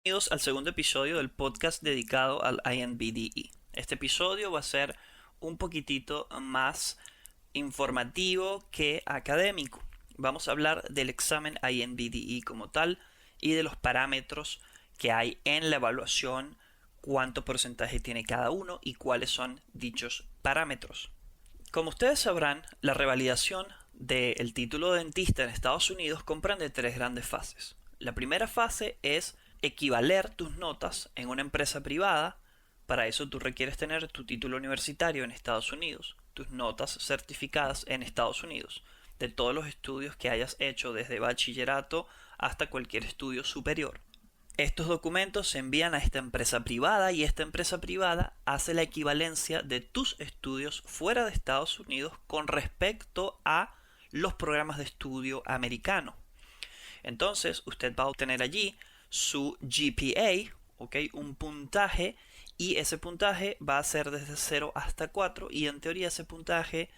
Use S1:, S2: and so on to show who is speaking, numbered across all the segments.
S1: Bienvenidos al segundo episodio del podcast dedicado al INBDE. Este episodio va a ser un poquitito más informativo que académico. Vamos a hablar del examen INBDE como tal y de los parámetros que hay en la evaluación, cuánto porcentaje tiene cada uno y cuáles son dichos parámetros. Como ustedes sabrán, la revalidación del título de dentista en Estados Unidos comprende tres grandes fases. La primera fase es equivaler tus notas en una empresa privada. Para eso tú requieres tener tu título universitario en Estados Unidos, tus notas certificadas en Estados Unidos, de todos los estudios que hayas hecho desde bachillerato hasta cualquier estudio superior. Estos documentos se envían a esta empresa privada y esta empresa privada hace la equivalencia de tus estudios fuera de Estados Unidos con respecto a los programas de estudio americanos. Entonces usted va a obtener allí su GPA, ¿okay? Un puntaje, y ese puntaje va a ser desde 0 hasta 4 y en teoría ese puntaje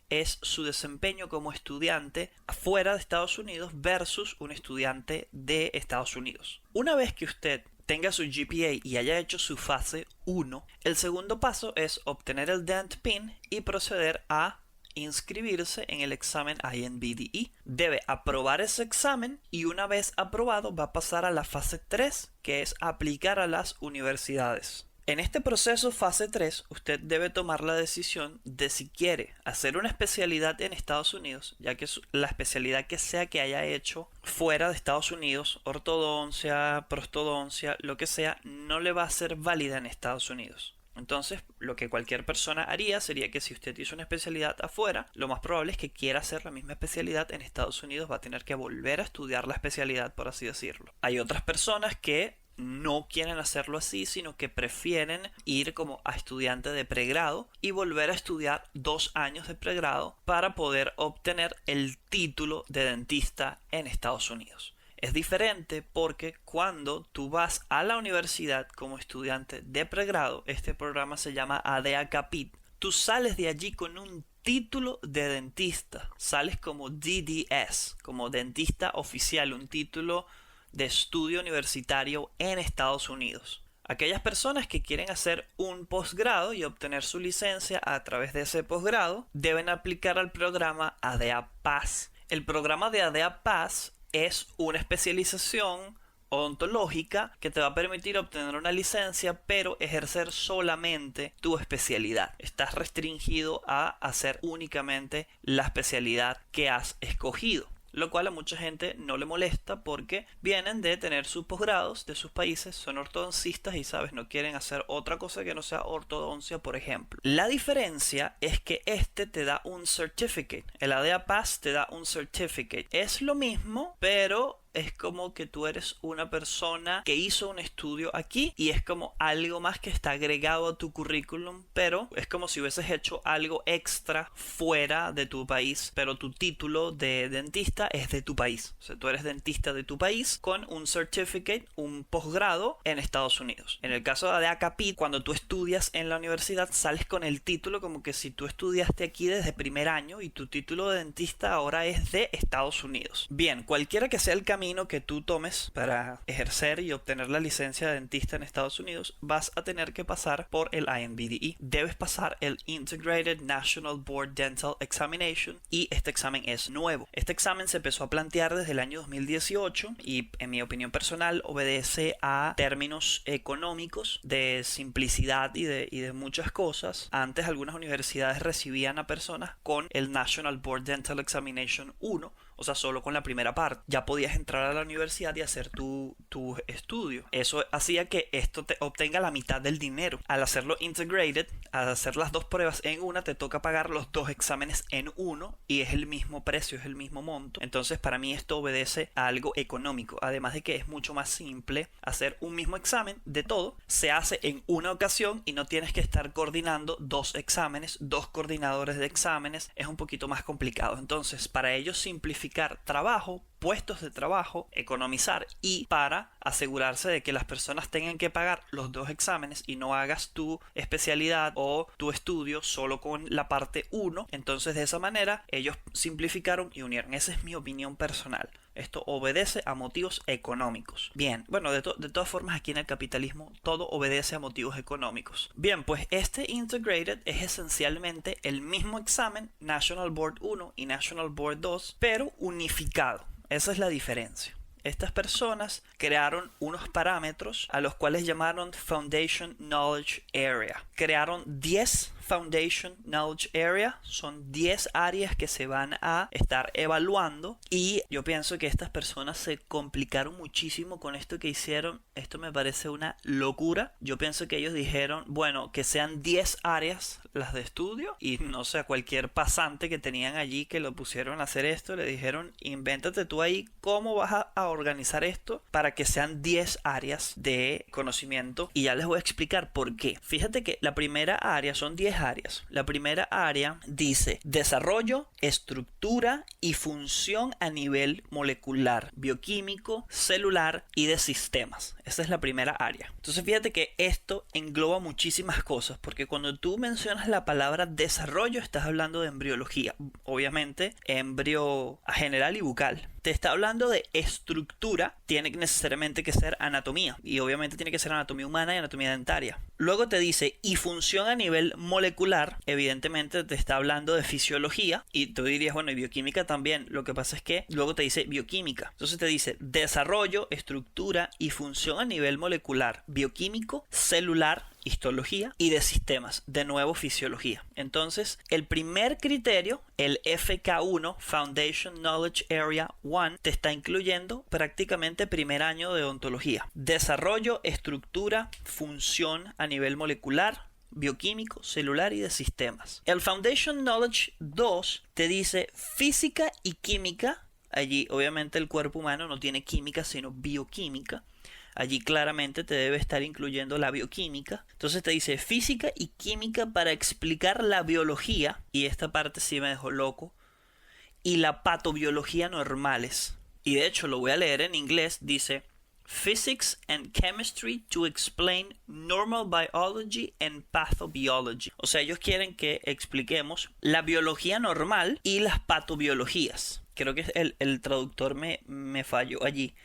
S1: es su desempeño como estudiante fuera de Estados Unidos versus un estudiante de Estados Unidos. Una vez que usted tenga su GPA y haya hecho su fase 1, el segundo paso es obtener el Dent Pin y proceder a inscribirse en el examen INBDE. Debe aprobar ese examen y una vez aprobado va a pasar a la fase 3, que es aplicar a las universidades. En este proceso fase 3 usted debe tomar la decisión de si quiere hacer una especialidad en Estados Unidos, ya que la especialidad que sea que haya hecho fuera de Estados Unidos, ortodoncia, prostodoncia, lo que sea, no le va a ser válida en Estados Unidos. Entonces, lo que cualquier persona haría sería que si usted hizo una especialidad afuera, lo más probable es que quiera hacer la misma especialidad en Estados Unidos, va a tener que volver a estudiar la especialidad, por así decirlo. Hay otras personas que no quieren hacerlo así, sino que prefieren ir como a estudiante de pregrado y volver a estudiar 2 años de pregrado para poder obtener el título de dentista en Estados Unidos. Es diferente porque cuando tú vas a la universidad como estudiante de pregrado, este programa se llama ADEA CAPIT, tú sales de allí con un título de dentista, sales como DDS, como dentista oficial, un título de estudio universitario en Estados Unidos. Aquellas personas que quieren hacer un posgrado y obtener su licencia a través de ese posgrado deben aplicar al programa ADEA PAS. El programa de ADEA PAS es una especialización odontológica que te va a permitir obtener una licencia, pero ejercer solamente tu especialidad. Estás restringido a hacer únicamente la especialidad que has escogido, lo cual a mucha gente no le molesta porque vienen de tener sus posgrados de sus países, son ortodoncistas y sabes, no quieren hacer otra cosa que no sea ortodoncia, por ejemplo. La diferencia es que este te da un certificate, el ADEA PAS te da un certificate. Es lo mismo, pero es como que tú eres una persona que hizo un estudio aquí y es como algo más que está agregado a tu currículum, pero es como si hubieses hecho algo extra fuera de tu país, pero tu título de dentista es de tu país. O sea, tú eres dentista de tu país con un certificate, un posgrado en Estados Unidos. En el caso de ACAPIT, cuando tú estudias en la universidad, sales con el título como que si tú estudiaste aquí desde primer año y tu título de dentista ahora es de Estados Unidos. Bien, cualquiera que sea el camino que tú tomes para ejercer y obtener la licencia de dentista en Estados Unidos, vas a tener que pasar por el INBDE. Debes pasar el Integrated National Board Dental Examination y este examen es nuevo. Este examen se empezó a plantear desde el año 2018 y en mi opinión personal obedece a términos económicos de simplicidad y de muchas cosas. Antes algunas universidades recibían a personas con el National Board Dental Examination 1, o sea, solo con la primera parte. Ya podías entrar a la universidad y hacer tu estudio. Eso hacía que esto te obtenga la mitad del dinero. Al hacerlo integrated, al hacer las dos pruebas en una, te toca pagar los dos exámenes en uno y es el mismo precio, es el mismo monto. Entonces, para mí esto obedece a algo económico. Además de que es mucho más simple hacer un mismo examen de todo. Se hace en una ocasión y no tienes que estar coordinando dos exámenes, dos coordinadores de exámenes. Es un poquito más complicado. Entonces, para ello simplificar trabajo, puestos de trabajo, economizar y para asegurarse de que las personas tengan que pagar los dos exámenes y no hagas tu especialidad o tu estudio solo con la parte 1. Entonces de esa manera ellos simplificaron y unieron. Esa es mi opinión personal. Esto obedece a motivos económicos. Bien, bueno, de todas formas aquí en el capitalismo todo obedece a motivos económicos. Bien, pues este Integrated es esencialmente el mismo examen National Board 1 y National Board 2, pero unificado. Esa es la diferencia. Estas personas crearon unos parámetros a los cuales llamaron Foundation Knowledge Area. Crearon 10 Foundation Knowledge Area, son 10 áreas que se van a estar evaluando, y yo pienso que estas personas se complicaron muchísimo con esto que hicieron. Esto me parece una locura. Yo pienso que ellos dijeron, bueno, que sean 10 áreas las de estudio, y no sé, a cualquier pasante que tenían allí que lo pusieron a hacer esto, le dijeron, invéntate tú ahí cómo vas a organizar esto para que sean 10 áreas de conocimiento, y ya les voy a explicar por qué. Fíjate que la primera área, son 10 áreas. La primera área dice desarrollo, estructura y función a nivel molecular, bioquímico, celular y de sistemas. Esa es la primera área. Entonces fíjate que esto engloba muchísimas cosas, porque cuando tú mencionas la palabra desarrollo estás hablando de embriología, obviamente embrio general y bucal. Te está hablando de estructura, tiene necesariamente que ser anatomía, y obviamente tiene que ser anatomía humana y anatomía dentaria. Luego te dice y función a nivel molecular, evidentemente te está hablando de fisiología, y tú dirías, bueno, y bioquímica también. Lo que pasa es que luego te dice bioquímica. Entonces te dice desarrollo, estructura y función a nivel molecular, bioquímico, celular, histología y de sistemas, de nuevo fisiología. Entonces, el primer criterio, el FK1, Foundation Knowledge Area 1, te está incluyendo prácticamente primer año de odontología. Desarrollo, estructura, función a nivel molecular, bioquímico, celular y de sistemas. El Foundation Knowledge 2 te dice física y química. Allí obviamente el cuerpo humano no tiene química sino bioquímica. Allí claramente te debe estar incluyendo la bioquímica. Entonces te dice física y química para explicar la biología, y esta parte sí me dejó loco, y la patobiología normales. Y de hecho lo voy a leer en inglés. Dice Physics and Chemistry to explain normal biology and pathobiology. O sea, ellos quieren que expliquemos la biología normal y las patobiologías. Creo que el traductor me falló allí,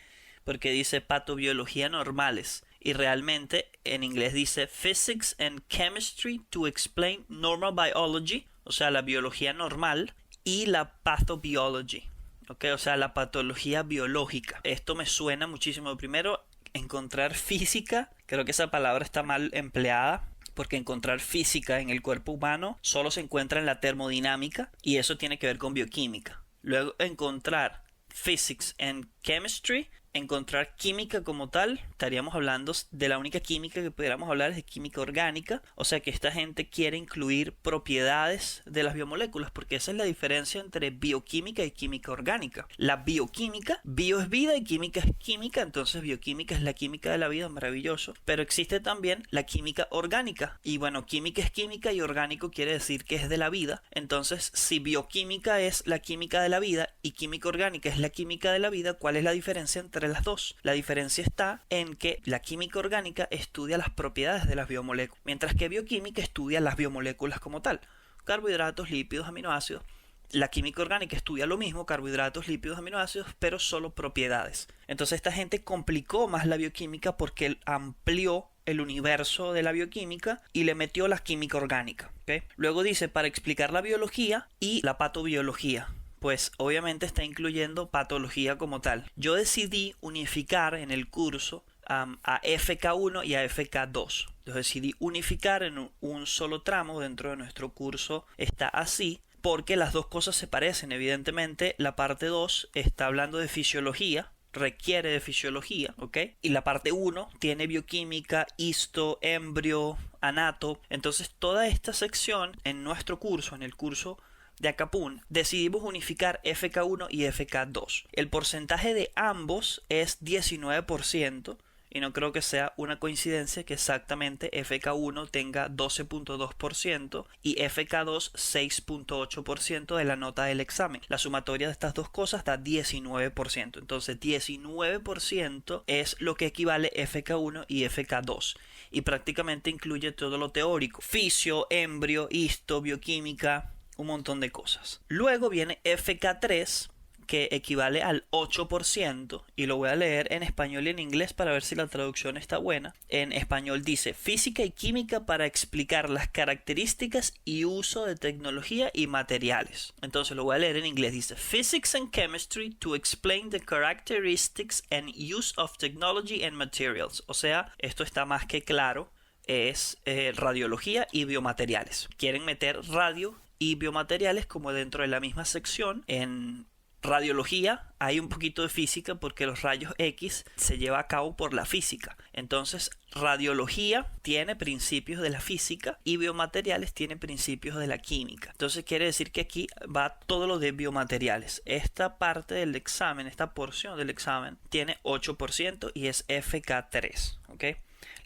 S1: porque dice patobiología normales, y realmente en inglés dice Physics and Chemistry to explain normal biology, o sea, la biología normal, y la pathobiology. Okay, o sea, la patología biológica. Esto me suena muchísimo. Primero, encontrar física. Creo que esa palabra está mal empleada, porque encontrar física en el cuerpo humano solo se encuentra en la termodinámica, y eso tiene que ver con bioquímica. Luego, encontrar Physics and Chemistry, encontrar química como tal, estaríamos hablando de la única química que pudiéramos hablar es de química orgánica. O sea que esta gente quiere incluir propiedades de las biomoléculas, porque esa es la diferencia entre bioquímica y química orgánica. La bioquímica, bio es vida y química es química, entonces bioquímica es la química de la vida, maravilloso. Pero existe también la química orgánica, y bueno, química es química y orgánico quiere decir que es de la vida. Entonces, si bioquímica es la química de la vida y química orgánica es la química de la vida, ¿cuál es la diferencia entre las dos? La diferencia está en que la química orgánica estudia las propiedades de las biomoléculas, mientras que bioquímica estudia las biomoléculas como tal, carbohidratos, lípidos, aminoácidos. La química orgánica estudia lo mismo, carbohidratos, lípidos, aminoácidos, pero solo propiedades. Entonces esta gente complicó más la bioquímica porque amplió el universo de la bioquímica y le metió la química orgánica. ¿Okay? Luego dice para explicar la biología y la patobiología. Pues obviamente está incluyendo patología como tal. Yo decidí unificar en el curso a FK1 y a FK2. Yo decidí unificar en un solo tramo dentro de nuestro curso. Está así porque las dos cosas se parecen. Evidentemente la parte 2 está hablando de fisiología, requiere de fisiología, ¿ok? Y la parte 1 tiene bioquímica, histo, embrio, anato. Entonces toda esta sección en nuestro curso, en el curso de Acapun, decidimos unificar FK1 y FK2. El porcentaje de ambos es 19%, y no creo que sea una coincidencia que exactamente FK1 tenga 12.2% y FK2 6.8% de la nota del examen. La sumatoria de estas dos cosas da 19%. Entonces 19% es lo que equivale FK1 y FK2, y prácticamente incluye todo lo teórico: fisio, embrio, histo, bioquímica, un montón de cosas. Luego viene FK3, que equivale al 8%, y lo voy a leer en español y en inglés para ver si la traducción está buena. En español dice: física y química para explicar las características y uso de tecnología y materiales. Entonces lo voy a leer en inglés. Dice: Physics and chemistry to explain the characteristics and use of technology and materials. O sea, esto está más que claro. Es radiología y biomateriales. Quieren meter radio y biomateriales como dentro de la misma sección. En radiología hay un poquito de física porque los rayos X se lleva a cabo por la física. Entonces, radiología tiene principios de la física y biomateriales tiene principios de la química. Entonces quiere decir que aquí va todo lo de biomateriales. Esta parte del examen, esta porción del examen, tiene 8% y es FK3. ¿Ok?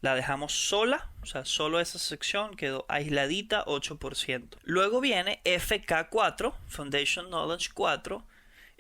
S1: La dejamos sola, o sea, solo esa sección quedó aisladita, 8%. Luego viene FK4, Foundation Knowledge 4,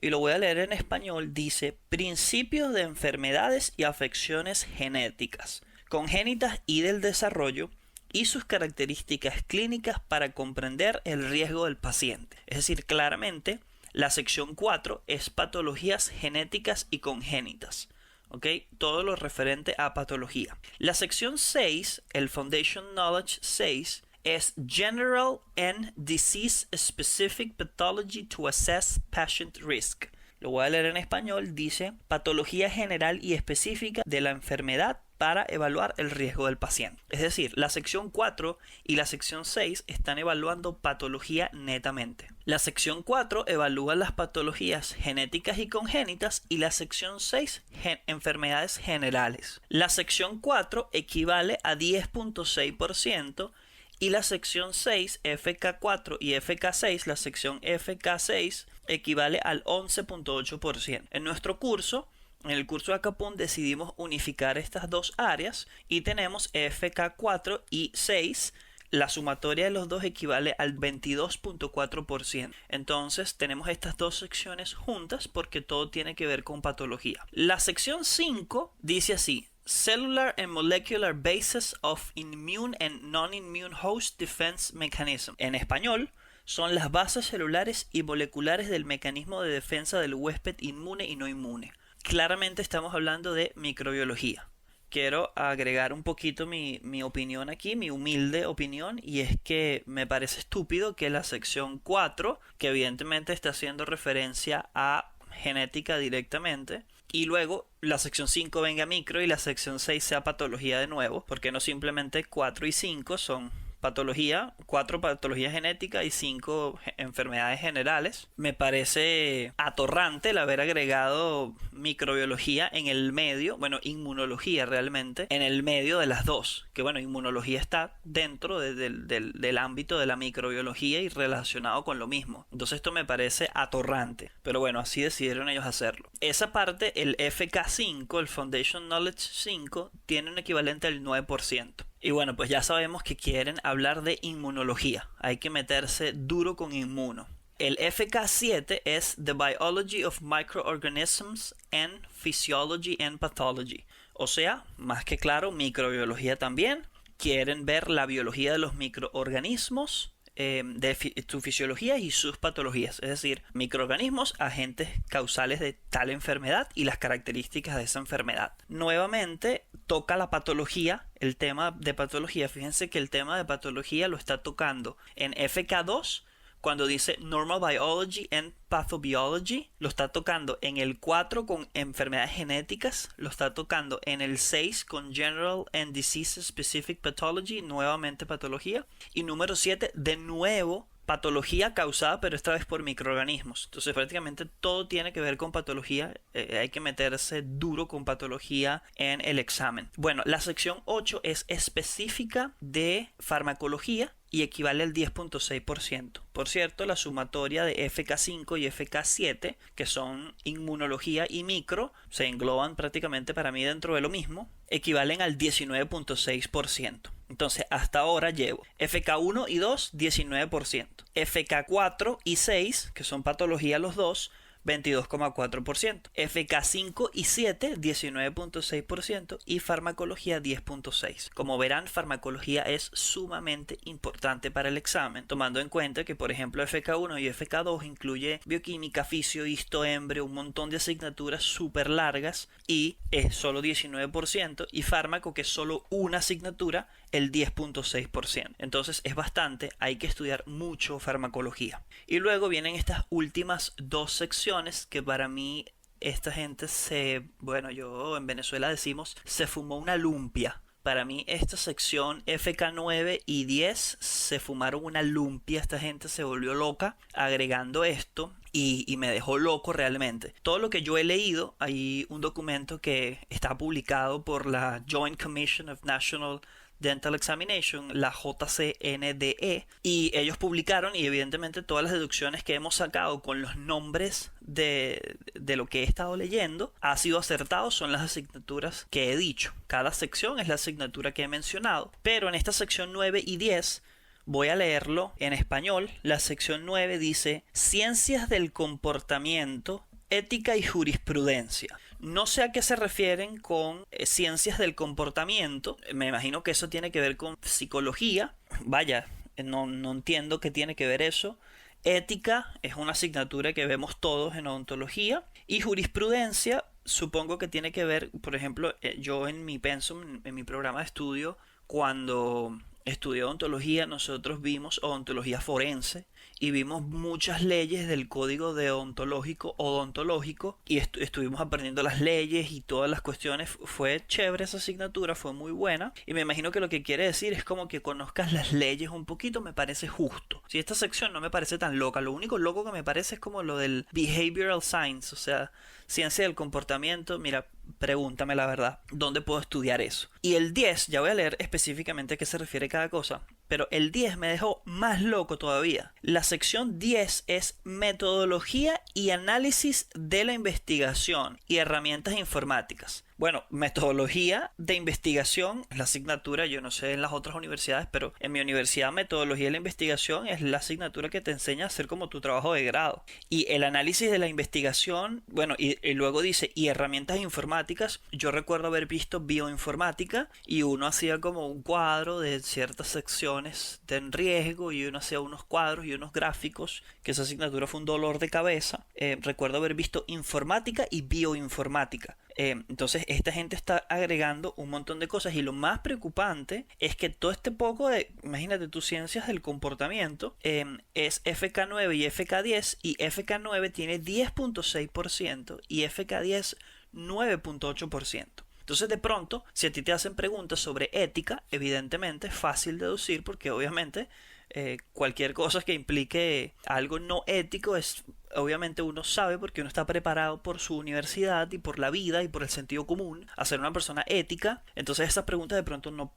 S1: y lo voy a leer en español. Dice: principios de enfermedades y afecciones genéticas, congénitas y del desarrollo, y sus características clínicas para comprender el riesgo del paciente. Es decir, claramente, la sección 4 es patologías genéticas y congénitas. ¿Okay? Todo lo referente a patología. La sección 6, el Foundation Knowledge 6, es General and Disease Specific Pathology to Assess Patient Risk. Lo voy a leer en español. Dice: patología general y específica de la enfermedad para evaluar el riesgo del paciente. Es decir, la sección 4 y la sección 6 están evaluando patología netamente. La sección 4 evalúa las patologías genéticas y congénitas y la sección 6 enfermedades generales. La sección 4 equivale a 10.6% y la sección 6, FK4 y FK6, la sección FK6 equivale al 11.8%. En nuestro curso, en el curso de Acapun, decidimos unificar estas dos áreas y tenemos FK4 y 6. La sumatoria de los dos equivale al 22.4%. Entonces tenemos estas dos secciones juntas porque todo tiene que ver con patología. La sección 5 dice así: Cellular and Molecular Bases of Immune and Non-Immune Host Defense Mechanism. En español, son las bases celulares y moleculares del mecanismo de defensa del huésped inmune y no inmune. Claramente estamos hablando de microbiología. Quiero agregar un poquito mi opinión aquí, mi humilde opinión, y es que me parece estúpido que la sección 4, que evidentemente está haciendo referencia a genética directamente, y luego la sección 5 venga micro y la sección 6 sea patología de nuevo, porque no simplemente 4 y 5 son patología, 4 patologías genéticas y 5 enfermedades generales. Me parece atorrante el haber agregado microbiología en el medio, bueno, inmunología realmente, en el medio de las dos, que bueno, inmunología está dentro del ámbito de la microbiología y relacionado con lo mismo. Entonces esto me parece atorrante, pero bueno, así decidieron ellos hacerlo. Esa parte, el FK5, el Foundation Knowledge 5, tiene un equivalente al 9%. Y bueno, pues ya sabemos que quieren hablar de inmunología. Hay que meterse duro con inmuno. El FK7 es The Biology of Microorganisms and Physiology and Pathology. O sea, más que claro, microbiología también. Quieren ver la biología de los microorganismos, su fisiología y sus patologías. Es decir, microorganismos, agentes causales de tal enfermedad y las características de esa enfermedad. Nuevamente toca la patología, el tema de patología. Fíjense que el tema de patología lo está tocando en FK2 cuando dice Normal Biology and Pathobiology, lo está tocando en el 4 con enfermedades genéticas, lo está tocando en el 6 con General and Disease Specific Pathology, nuevamente patología, y número 7 de nuevo patología causada, pero esta vez por microorganismos. Entonces prácticamente todo tiene que ver con patología. Hay que meterse duro con patología en el examen. Bueno, la sección 8 es específica de farmacología y equivale al 10.6%. Por cierto, la sumatoria de FK5 y FK7, que son inmunología y micro, se engloban prácticamente para mí dentro de lo mismo, equivalen al 19.6%. Entonces, hasta ahora llevo FK1 y 2, 19%. FK4 y 6, que son patología los dos, 22,4%, FK5 y 7, 19,6% y farmacología 10,6%. Como verán, farmacología es sumamente importante para el examen, tomando en cuenta que, por ejemplo, FK1 y FK2 incluye bioquímica, fisio, histo, embryo, un montón de asignaturas súper largas y es solo 19%, y fármaco, que es solo una asignatura, el 10,6%. Entonces es bastante, hay que estudiar mucho farmacología. Y luego vienen estas últimas dos secciones que para mí esta gente yo en Venezuela decimos, se fumó una lumpia. Para mí esta sección FK9 y 10 se fumaron una lumpia, esta gente se volvió loca agregando esto y me dejó loco realmente. Todo lo que yo he leído, hay un documento que está publicado por la Joint Commission of National Dental Examination, la JCNDE, y ellos publicaron, y evidentemente todas las deducciones que hemos sacado con los nombres de lo que he estado leyendo ha sido acertado, son las asignaturas que he dicho. Cada sección es la asignatura que he mencionado, pero en esta sección 9 y 10 voy a leerlo en español. La sección 9 dice: Ciencias del comportamiento, ética y jurisprudencia. No sé a qué se refieren con ciencias del comportamiento. Me imagino que eso tiene que ver con psicología. Vaya, no entiendo qué tiene que ver eso. Ética es una asignatura que vemos todos en odontología. Y jurisprudencia supongo que tiene que ver, por ejemplo, yo en mi pensum, en mi programa de estudio, cuando estudié odontología, nosotros vimos odontología forense y vimos muchas leyes del código odontológico y estuvimos aprendiendo las leyes y todas las cuestiones. Fue chévere esa asignatura, fue muy buena, y me imagino que lo que quiere decir es como que conozcas las leyes un poquito. Me parece justo. Si esta sección no me parece tan loca, lo único loco que me parece es como lo del behavioral science, o sea, ciencia del comportamiento. Mira, pregúntame la verdad, ¿dónde puedo estudiar eso? Y el 10, ya voy a leer específicamente a qué se refiere cada cosa, pero el 10 me dejó más loco todavía. La sección 10 es metodología y análisis de la investigación y herramientas informáticas. Bueno, metodología de investigación es la asignatura, yo no sé en las otras universidades, pero en mi universidad metodología de la investigación es la asignatura que te enseña a hacer como tu trabajo de grado. Y el análisis de la investigación, bueno, y luego dice, y herramientas informáticas. Yo recuerdo haber visto bioinformática y uno hacía como un cuadro de ciertas secciones de riesgo y uno hacía unos cuadros y unos gráficos, que esa asignatura fue un dolor de cabeza. Recuerdo haber visto informática y bioinformática. Entonces esta gente está agregando un montón de cosas, y lo más preocupante es que todo este poco de, imagínate, tus ciencias del comportamiento es FK9 y FK10, y FK9 tiene 10,6% y FK10 9,8%. Entonces de pronto, si a ti te hacen preguntas sobre ética, evidentemente es fácil deducir, porque obviamente cualquier cosa que implique algo no ético es, obviamente uno sabe, porque uno está preparado por su universidad y por la vida y por el sentido común a ser una persona ética. Entonces esas preguntas de pronto no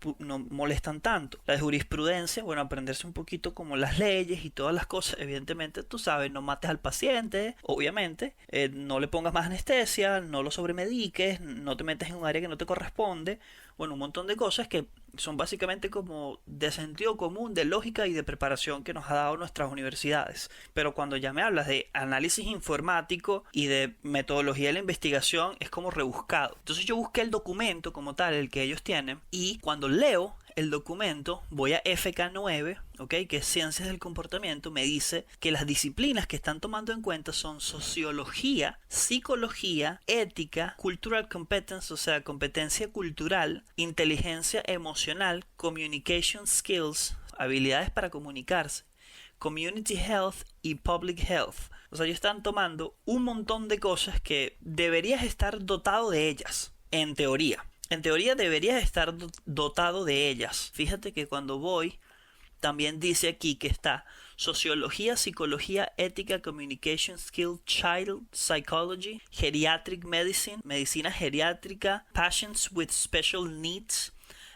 S1: molestan tanto. La de jurisprudencia, bueno, aprenderse un poquito como las leyes y todas las cosas. Evidentemente tú sabes, no mates al paciente, obviamente, no le pongas más anestesia, no lo sobremediques, no te metas en un área que no te corresponde. Bueno, un montón de cosas que son básicamente como de sentido común, de lógica y de preparación que nos ha dado nuestras universidades. Pero cuando ya me hablas de análisis informático y de metodología de la investigación, es como rebuscado. Entonces yo busqué el documento como tal, el que ellos tienen, y cuando leo el documento, voy a FK9, ¿ok?, que es Ciencias del Comportamiento. Me dice que las disciplinas que están tomando en cuenta son sociología, psicología, ética, cultural competence, o sea, competencia cultural, inteligencia emocional, communication skills, habilidades para comunicarse, community health y public health. O sea, ellos están tomando un montón de cosas que deberías estar dotado de ellas, en teoría. En teoría deberías estar dotado de ellas. Fíjate que cuando voy, también dice aquí que está sociología, psicología, ética, communication skill, child psychology, geriatric medicine, medicina geriátrica, patients with special needs,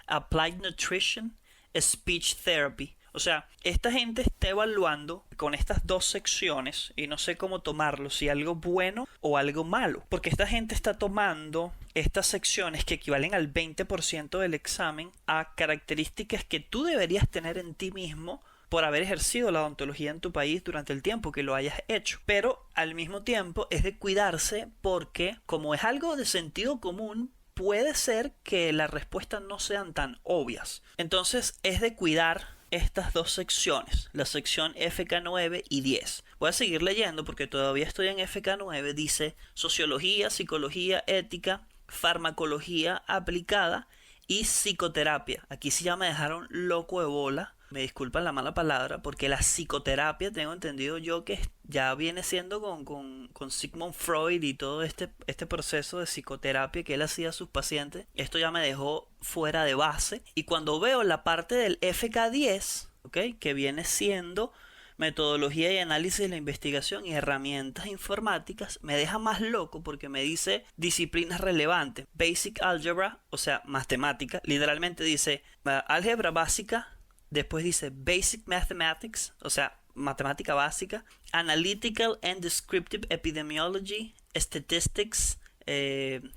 S1: applied nutrition, speech therapy. O sea, esta gente está evaluando con estas dos secciones y no sé cómo tomarlo, si algo bueno o algo malo. Porque esta gente está tomando estas secciones que equivalen al 20% del examen a características que tú deberías tener en ti mismo por haber ejercido la odontología en tu país durante el tiempo que lo hayas hecho. Pero al mismo tiempo es de cuidarse porque como es algo de sentido común, puede ser que las respuestas no sean tan obvias. Entonces es de cuidar estas dos secciones, la sección FK9 y 10. Voy a seguir leyendo porque todavía estoy en FK9. Dice sociología, psicología, ética, farmacología aplicada y psicoterapia. Aquí sí ya me dejaron loco de bola. Me disculpan la mala palabra, porque la psicoterapia, tengo entendido yo que ya viene siendo con Sigmund Freud y todo este proceso de psicoterapia que él hacía a sus pacientes. Esto ya me dejó fuera de base. Y cuando veo la parte del FK10, ¿ok? Que viene siendo metodología y análisis de la investigación y herramientas informáticas, me deja más loco porque me dice disciplinas relevantes. Basic Algebra, o sea, matemática, literalmente dice álgebra básica, después dice Basic Mathematics, o sea, matemática básica, Analytical and Descriptive Epidemiology, Statistics,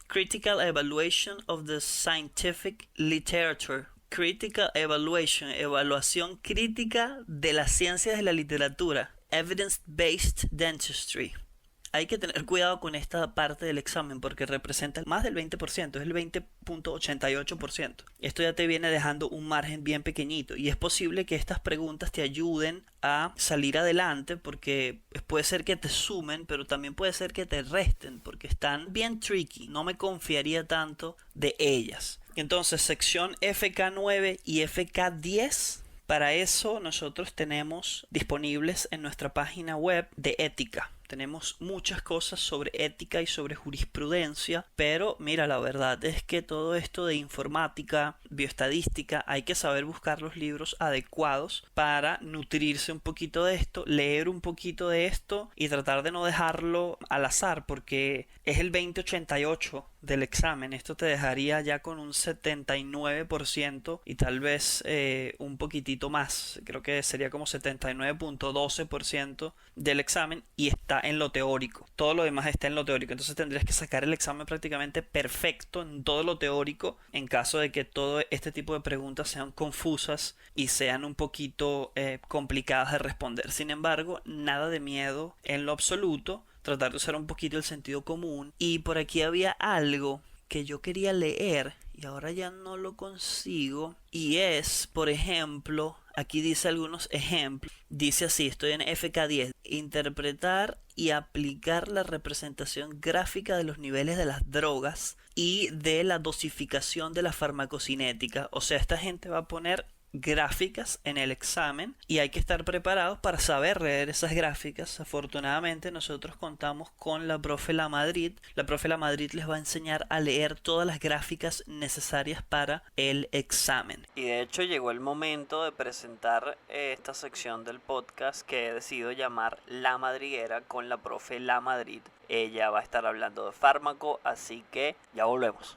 S1: Critical Evaluation of the Scientific Literature. Critical Evaluation, evaluación crítica de las ciencias de la literatura. Evidence-based dentistry. Hay que tener cuidado con esta parte del examen porque representa más del 20%, es el 20.88%. Esto ya te viene dejando un margen bien pequeñito y es posible que estas preguntas te ayuden a salir adelante porque puede ser que te sumen, pero también puede ser que te resten porque están bien tricky. No me confiaría tanto de ellas. Entonces, sección FK9 y FK10. Para eso nosotros tenemos disponibles en nuestra página web de ética. Tenemos muchas cosas sobre ética y sobre jurisprudencia, pero mira, la verdad es que todo esto de informática, bioestadística, hay que saber buscar los libros adecuados para nutrirse un poquito de esto, leer un poquito de esto y tratar de no dejarlo al azar, porque es el 2088 del examen. Esto te dejaría ya con un 79% y tal vez un poquitito más. Creo que sería como 79.12% del examen y está en lo teórico. Todo lo demás está en lo teórico. Entonces tendrías que sacar el examen prácticamente perfecto en todo lo teórico en caso de que todo este tipo de preguntas sean confusas y sean un poquito complicadas de responder. Sin embargo, nada de miedo en lo absoluto. Tratar de usar un poquito el sentido común. Y por aquí había algo que yo quería leer y ahora ya no lo consigo. Y es, por ejemplo, aquí dice algunos ejemplos. Dice así, estoy en FK10. Interpretar y aplicar la representación gráfica de los niveles de las drogas y de la dosificación de la farmacocinética. O sea, esta gente va a poner gráficas en el examen y hay que estar preparados para saber leer esas gráficas. Afortunadamente nosotros contamos con la profe La Madrid. La profe La Madrid les va a enseñar a leer todas las gráficas necesarias para el examen. Y de hecho llegó el momento de presentar esta sección del podcast que he decidido llamar La Madriguera con la profe La Madrid. Ella va a estar hablando de fármaco, así que ya volvemos.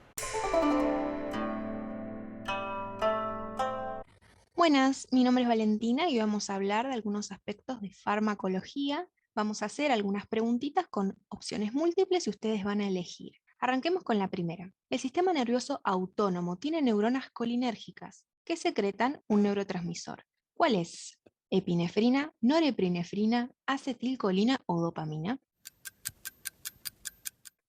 S2: Buenas, mi nombre es Valentina y vamos a hablar de algunos aspectos de farmacología. Vamos a hacer algunas preguntitas con opciones múltiples y ustedes van a elegir. Arranquemos con la primera. El sistema nervioso autónomo tiene neuronas colinérgicas que secretan un neurotransmisor. ¿Cuál es? ¿Epinefrina, norepinefrina, acetilcolina o dopamina?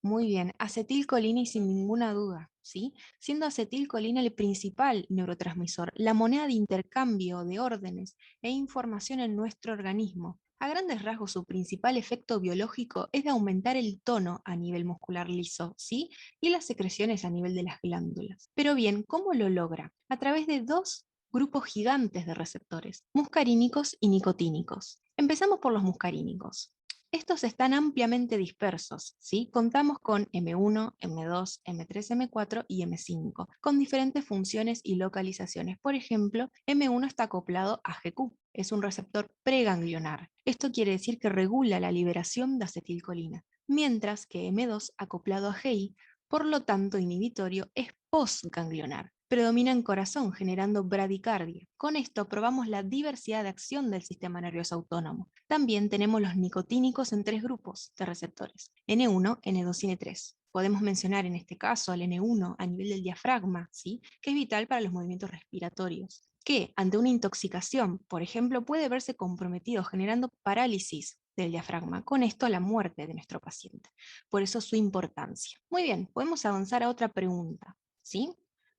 S2: Muy bien, acetilcolina y sin ninguna duda, ¿sí? Siendo acetilcolina el principal neurotransmisor, la moneda de intercambio de órdenes e información en nuestro organismo. A grandes rasgos, su principal efecto biológico es de aumentar el tono a nivel muscular liso, ¿sí? Y las secreciones a nivel de las glándulas. Pero bien, ¿cómo lo logra? A través de dos grupos gigantes de receptores, muscarínicos y nicotínicos. Empezamos por los muscarínicos. Estos están ampliamente dispersos, ¿sí? Contamos con M1, M2, M3, M4 y M5, con diferentes funciones y localizaciones. Por ejemplo, M1 está acoplado a GQ, es un receptor preganglionar. Esto quiere decir que regula la liberación de acetilcolina, mientras que M2 acoplado a GI, por lo tanto inhibitorio, es postganglionar. Predomina en corazón, generando bradicardia. Con esto probamos la diversidad de acción del sistema nervioso autónomo. También tenemos los nicotínicos en tres grupos de receptores, N1, N2 y N3. Podemos mencionar en este caso al N1 a nivel del diafragma, ¿sí? Que es vital para los movimientos respiratorios. que ante una intoxicación, por ejemplo, puede verse comprometido generando parálisis del diafragma. Con esto la muerte de nuestro paciente. Por eso su importancia. Muy bien, podemos avanzar a otra pregunta, ¿sí?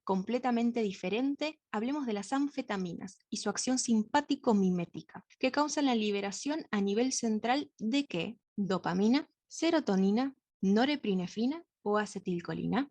S2: Completamente diferente, hablemos de las anfetaminas y su acción simpático-mimética, que causan la liberación a nivel central de ¿qué? Dopamina, serotonina, norepinefrina o acetilcolina.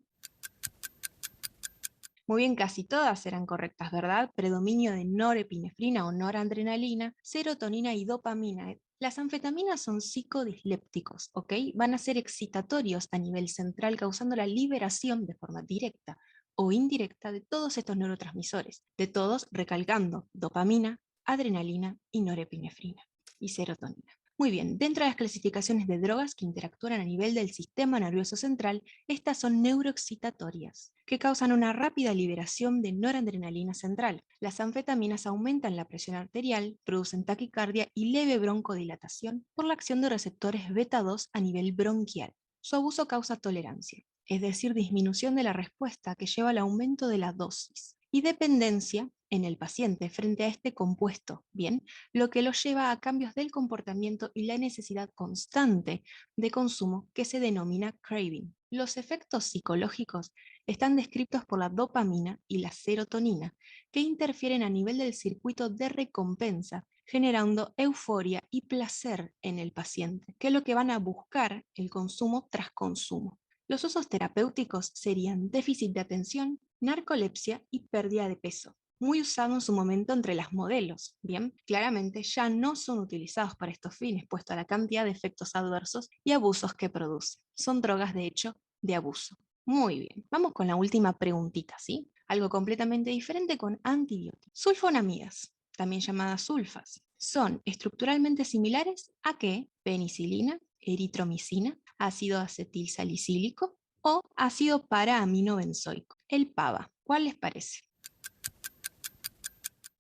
S2: Muy bien, casi todas eran correctas, ¿verdad? Predominio de norepinefrina o noradrenalina, serotonina y dopamina. Las anfetaminas son psicodislépticos, ¿ok? Van a ser excitatorios a nivel central, causando la liberación de forma directa o indirecta de todos estos neurotransmisores, de todos recalcando dopamina, adrenalina y norepinefrina y serotonina. Muy bien, dentro de las clasificaciones de drogas que interactúan a nivel del sistema nervioso central, estas son neuroexcitatorias, que causan una rápida liberación de noradrenalina central. Las anfetaminas aumentan la presión arterial, producen taquicardia y leve broncodilatación por la acción de receptores beta 2 a nivel bronquial. Su abuso causa tolerancia, es decir, disminución de la respuesta que lleva al aumento de la dosis, y dependencia en el paciente frente a este compuesto, ¿bien? Lo que lo lleva a cambios del comportamiento y la necesidad constante de consumo que se denomina craving. Los efectos psicológicos están descritos por la dopamina y la serotonina, que interfieren a nivel del circuito de recompensa, generando euforia y placer en el paciente, que es lo que van a buscar el consumo tras consumo. Los usos terapéuticos serían déficit de atención, narcolepsia y pérdida de peso, muy usado en su momento entre las modelos. Bien, claramente ya no son utilizados para estos fines, puesto a la cantidad de efectos adversos y abusos que producen. Son drogas, de hecho, de abuso. Muy bien, vamos con la última preguntita, ¿sí? Algo completamente diferente con antibióticos. Sulfonamidas, también llamadas sulfas, son estructuralmente similares a ¿qué? Penicilina, eritromicina, ácido acetilsalicílico o ácido paraaminobenzoico. El PABA, ¿cuál les parece?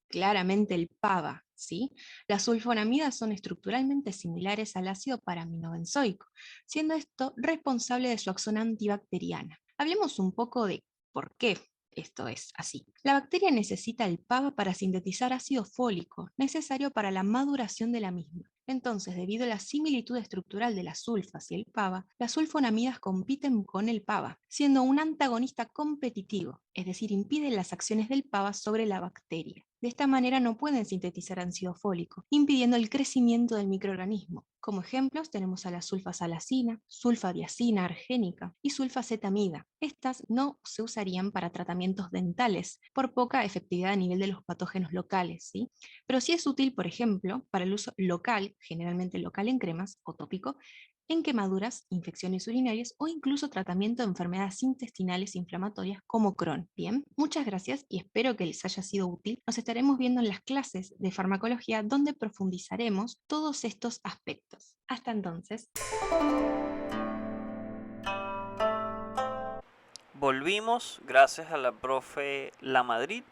S2: Claramente el PABA, ¿sí? Las sulfonamidas son estructuralmente similares al ácido paraaminobenzoico, siendo esto responsable de su acción antibacteriana. Hablemos un poco de por qué esto es así. La bacteria necesita el PABA para sintetizar ácido fólico, necesario para la maduración de la misma. Entonces, debido a la similitud estructural de las sulfas y el PABA, las sulfonamidas compiten con el PABA, siendo un antagonista competitivo, es decir, impiden las acciones del PABA sobre la bacteria. De esta manera no pueden sintetizar ácido fólico, impidiendo el crecimiento del microorganismo. Como ejemplos tenemos a la sulfasalacina, sulfadiacina argénica y sulfacetamida. Estas no se usarían para tratamientos dentales, por poca efectividad a nivel de los patógenos locales, ¿sí? Pero sí es útil, por ejemplo, para el uso local, generalmente local en cremas o tópico, en quemaduras, infecciones urinarias o incluso tratamiento de enfermedades intestinales inflamatorias como Crohn. Bien, muchas gracias y espero que les haya sido útil. Nos estaremos viendo en las clases de farmacología donde profundizaremos todos estos aspectos. Hasta entonces.
S1: Volvimos gracias a la profe La Madrid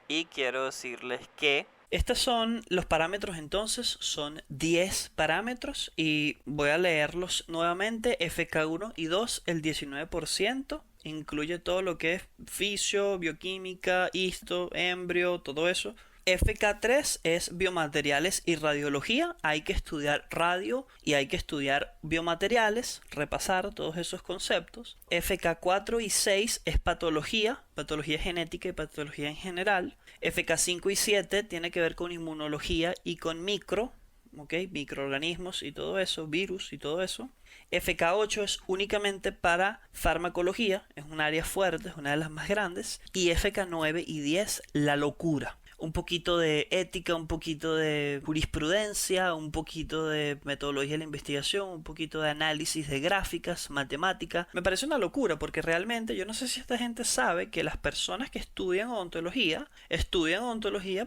S1: y quiero decirles que estos son los parámetros. Entonces son 10 parámetros y voy a leerlos nuevamente. FK1 y 2, el 19%, incluye todo lo que es fisio, bioquímica, histo, embrio, todo eso. FK3 es biomateriales y radiología. Hay que estudiar radio y hay que estudiar biomateriales, repasar todos esos conceptos. FK4 y 6 es patología, patología genética y patología en general. FK5 y 7 tiene que ver con inmunología y con microorganismos y todo eso, virus y todo eso. FK8 es únicamente para farmacología, es un área fuerte, es una de las más grandes. Y FK9 y 10, la locura. Un poquito de ética, un poquito de jurisprudencia, un poquito de metodología de la investigación, un poquito de análisis de gráficas, matemática. Me parece una locura porque realmente yo no sé si esta gente sabe que las personas que estudian odontología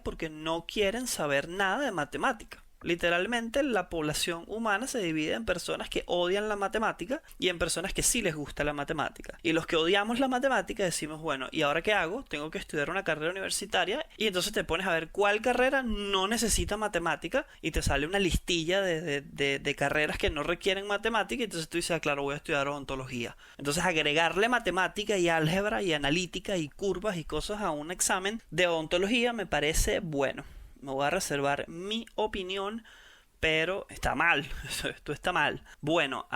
S1: porque no quieren saber nada de matemática. Literalmente la población humana se divide en personas que odian la matemática y en personas que sí les gusta la matemática. Y los que odiamos la matemática decimos, bueno, ¿y ahora qué hago? Tengo que estudiar una carrera universitaria, y entonces te pones a ver cuál carrera no necesita matemática y te sale una listilla de carreras que no requieren matemática, y entonces tú dices, ah, claro, voy a estudiar odontología. Entonces agregarle matemática y álgebra y analítica y curvas y cosas a un examen de odontología me parece bueno. Me voy a reservar mi opinión, pero está mal. Esto está mal. Bueno,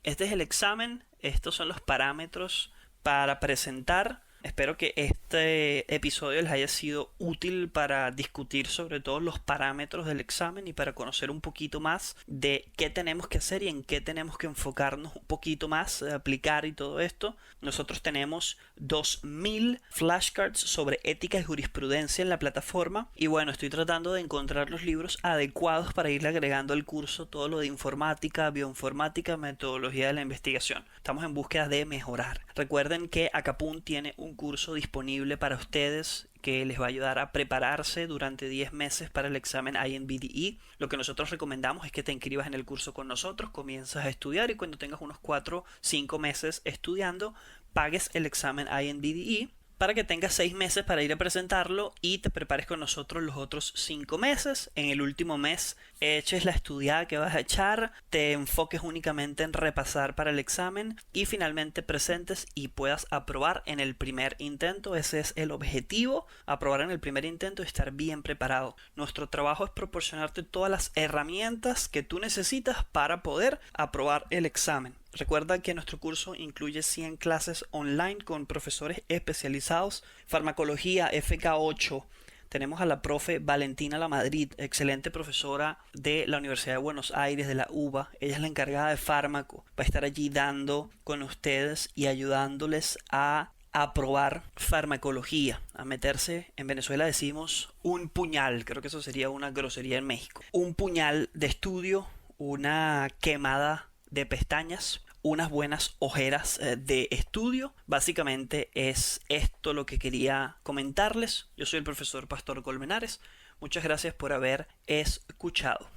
S1: este es el examen. Estos son los parámetros para presentar. Espero que este episodio les haya sido útil para discutir sobre todos los parámetros del examen y para conocer un poquito más de qué tenemos que hacer y en qué tenemos que enfocarnos un poquito más, aplicar y todo esto. Nosotros tenemos 2000 flashcards sobre ética y jurisprudencia en la plataforma, y bueno, estoy tratando de encontrar los libros adecuados para irle agregando al curso todo lo de informática, bioinformática, metodología de la investigación. Estamos en búsqueda de mejorar. Recuerden que Acapun tiene un curso disponible para ustedes que les va a ayudar a prepararse durante 10 meses para el examen INBDE. Lo que nosotros recomendamos es que te inscribas en el curso con nosotros, comienzas a estudiar y cuando tengas unos 4-5 meses estudiando, pagues el examen INBDE para que tengas 6 meses para ir a presentarlo y te prepares con nosotros los otros 5 meses. En el último mes eches la estudiada que vas a echar, te enfoques únicamente en repasar para el examen y finalmente presentes y puedas aprobar en el primer intento. Ese es el objetivo, aprobar en el primer intento y estar bien preparado. Nuestro trabajo es proporcionarte todas las herramientas que tú necesitas para poder aprobar el examen. Recuerda que nuestro curso incluye 100 clases online con profesores especializados. Farmacología FK8. Tenemos a la profe Valentina Lamadrid, excelente profesora de la Universidad de Buenos Aires, de la UBA. Ella es la encargada de fármaco. Va a estar allí dando con ustedes y ayudándoles a aprobar farmacología, a meterse, en Venezuela decimos un puñal, creo que eso sería una grosería en México. Un puñal de estudio, una quemada de pestañas, unas buenas ojeras de estudio. Básicamente es esto lo que quería comentarles. Yo soy el profesor Pastor Colmenares. Muchas gracias por haber escuchado.